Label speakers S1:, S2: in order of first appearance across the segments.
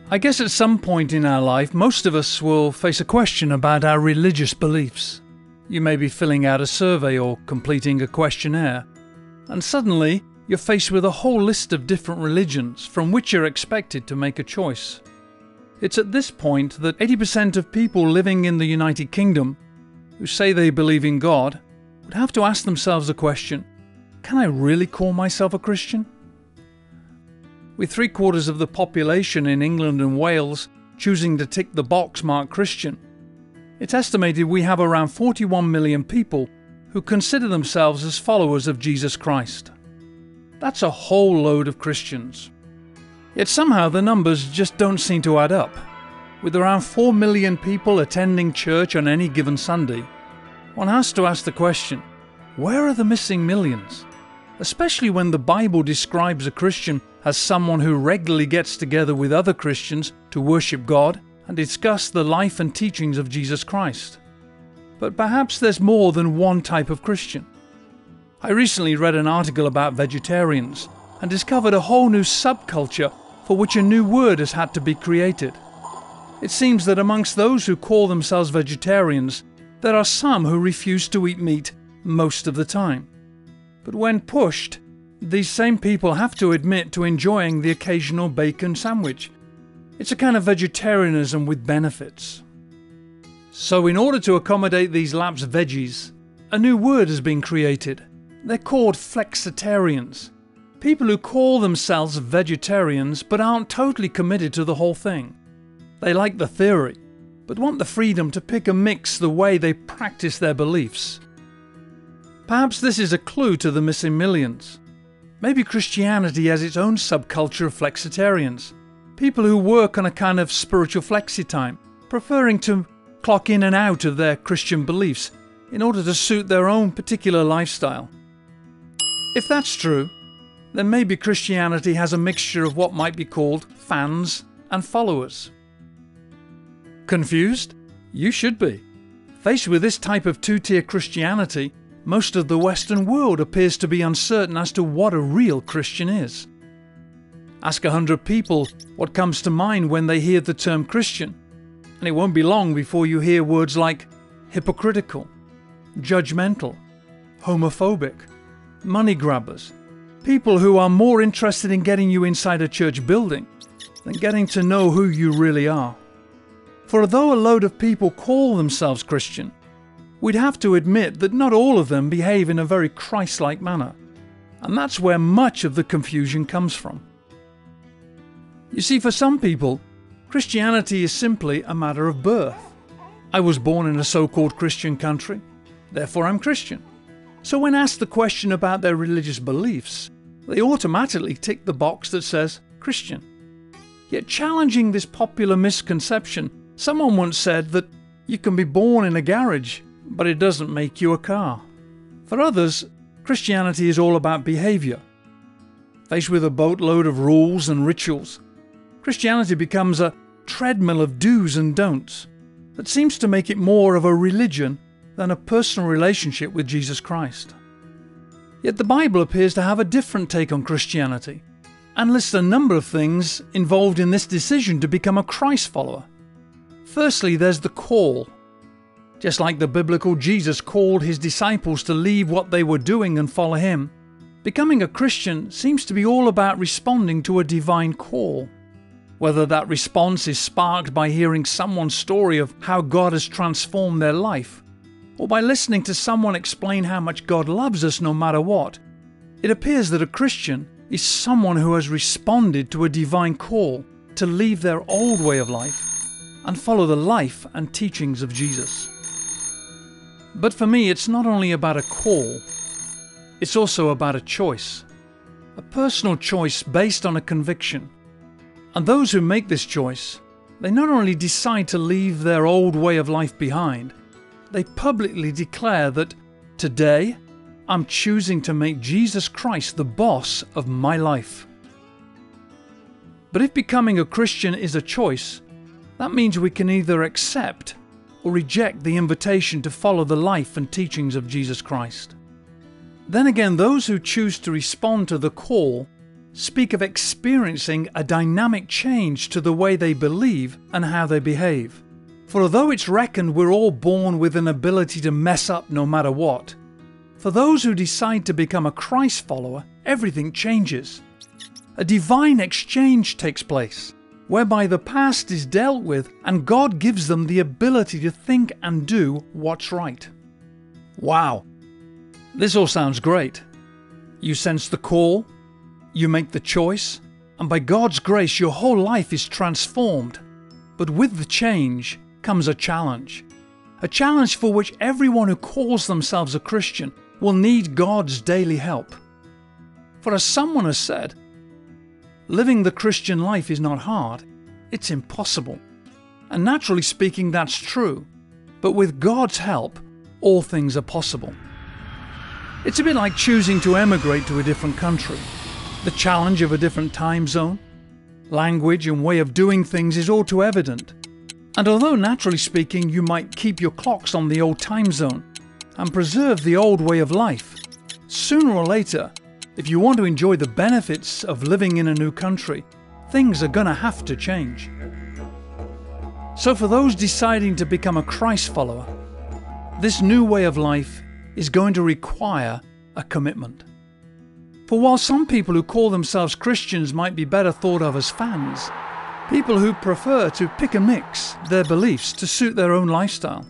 S1: I guess at some point in our life, most of us will face a question about our religious beliefs. You may be filling out a survey or completing a questionnaire, and suddenly you're faced with a whole list of different religions from which you're expected to make a choice. It's at this point that 80% of people living in the United Kingdom who say they believe in God would have to ask themselves the question, can I really call myself a Christian? With 3/4 of the population in England and Wales choosing to tick the box marked Christian, it's estimated we have around 41 million people who consider themselves as followers of Jesus Christ. That's a whole load of Christians. Yet somehow the numbers just don't seem to add up. With around 4 million people attending church on any given Sunday, one has to ask the question, where are the missing millions? Especially when the Bible describes a Christian as someone who regularly gets together with other Christians to worship God and discuss the life and teachings of Jesus Christ. But perhaps there's more than one type of Christian. I recently read an article about vegetarians and discovered a whole new subculture for which a new word has had to be created. It seems that amongst those who call themselves vegetarians, there are some who refuse to eat meat most of the time. But when pushed, these same people have to admit to enjoying the occasional bacon sandwich. It's a kind of vegetarianism with benefits. So in order to accommodate these lapsed veggies, a new word has been created. They're called flexitarians. People who call themselves vegetarians but aren't totally committed to the whole thing. They like the theory, but want the freedom to pick and mix the way they practice their beliefs. Perhaps this is a clue to the missing millions. Maybe Christianity has its own subculture of flexitarians, people who work on a kind of spiritual flexi time, preferring to clock in and out of their Christian beliefs in order to suit their own particular lifestyle. If that's true, then maybe Christianity has a mixture of what might be called fans and followers. Confused? You should be. Faced with this type of two-tier Christianity, most of the Western world appears to be uncertain as to what a real Christian is. Ask 100 people what comes to mind when they hear the term Christian, and it won't be long before you hear words like hypocritical, judgemental, homophobic, money grabbers, people who are more interested in getting you inside a church building than getting to know who you really are. For although a load of people call themselves Christian, we'd have to admit that not all of them behave in a very Christ-like manner, and that's where much of the confusion comes from. You see, for some people, Christianity is simply a matter of birth. I was born in a so-called Christian country, therefore I'm Christian. So when asked the question about their religious beliefs, they automatically tick the box that says Christian. Yet challenging this popular misconception, someone once said that you can be born in a garage, but it doesn't make you a car. For others, Christianity is all about behavior. Faced with a boatload of rules and rituals, Christianity becomes a treadmill of do's and don'ts that seems to make it more of a religion than a personal relationship with Jesus Christ. Yet the Bible appears to have a different take on Christianity and lists a number of things involved in this decision to become a Christ follower. Firstly, there's the call. Just like the biblical Jesus called his disciples to leave what they were doing and follow him, becoming a Christian seems to be all about responding to a divine call. Whether that response is sparked by hearing someone's story of how God has transformed their life, or by listening to someone explain how much God loves us no matter what, it appears that a Christian is someone who has responded to a divine call to leave their old way of life and follow the life and teachings of Jesus. But for me, it's not only about a call, it's also about a choice. A personal choice based on a conviction. And those who make this choice, they not only decide to leave their old way of life behind, they publicly declare that today I'm choosing to make Jesus Christ the boss of my life. But if becoming a Christian is a choice, that means we can either accept or reject the invitation to follow the life and teachings of Jesus Christ. Then again, those who choose to respond to the call speak of experiencing a dynamic change to the way they believe and how they behave. For although it's reckoned we're all born with an ability to mess up no matter what, for those who decide to become a Christ follower, everything changes. A divine exchange takes place, whereby the past is dealt with and God gives them the ability to think and do what's right. Wow, this all sounds great. You sense the call, you make the choice, and by God's grace your whole life is transformed. But with the change comes a challenge for which everyone who calls themselves a Christian will need God's daily help. For as someone has said, living the Christian life is not hard, it's impossible. And naturally speaking, that's true. But with God's help, all things are possible. It's a bit like choosing to emigrate to a different country. The challenge of a different time zone, language and way of doing things is all too evident. And although naturally speaking you might keep your clocks on the old time zone and preserve the old way of life, sooner or later, if you want to enjoy the benefits of living in a new country, things are gonna have to change. So for those deciding to become a Christ follower, this new way of life is going to require a commitment. For while some people who call themselves Christians might be better thought of as fans, people who prefer to pick and mix their beliefs to suit their own lifestyle,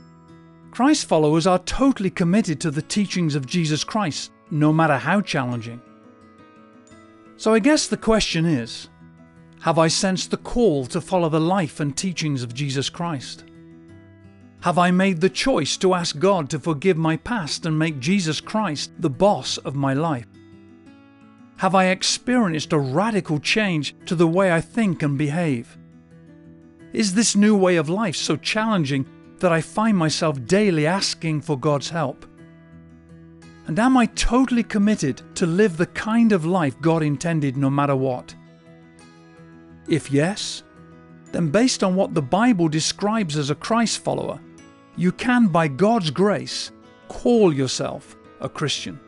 S1: Christ followers are totally committed to the teachings of Jesus Christ, no matter how challenging. So I guess the question is, have I sensed the call to follow the life and teachings of Jesus Christ? Have I made the choice to ask God to forgive my past and make Jesus Christ the boss of my life? Have I experienced a radical change to the way I think and behave? Is this new way of life so challenging that I find myself daily asking for God's help? And am I totally committed to live the kind of life God intended no matter what? If yes, then based on what the Bible describes as a Christ follower, you can, by God's grace, call yourself a Christian.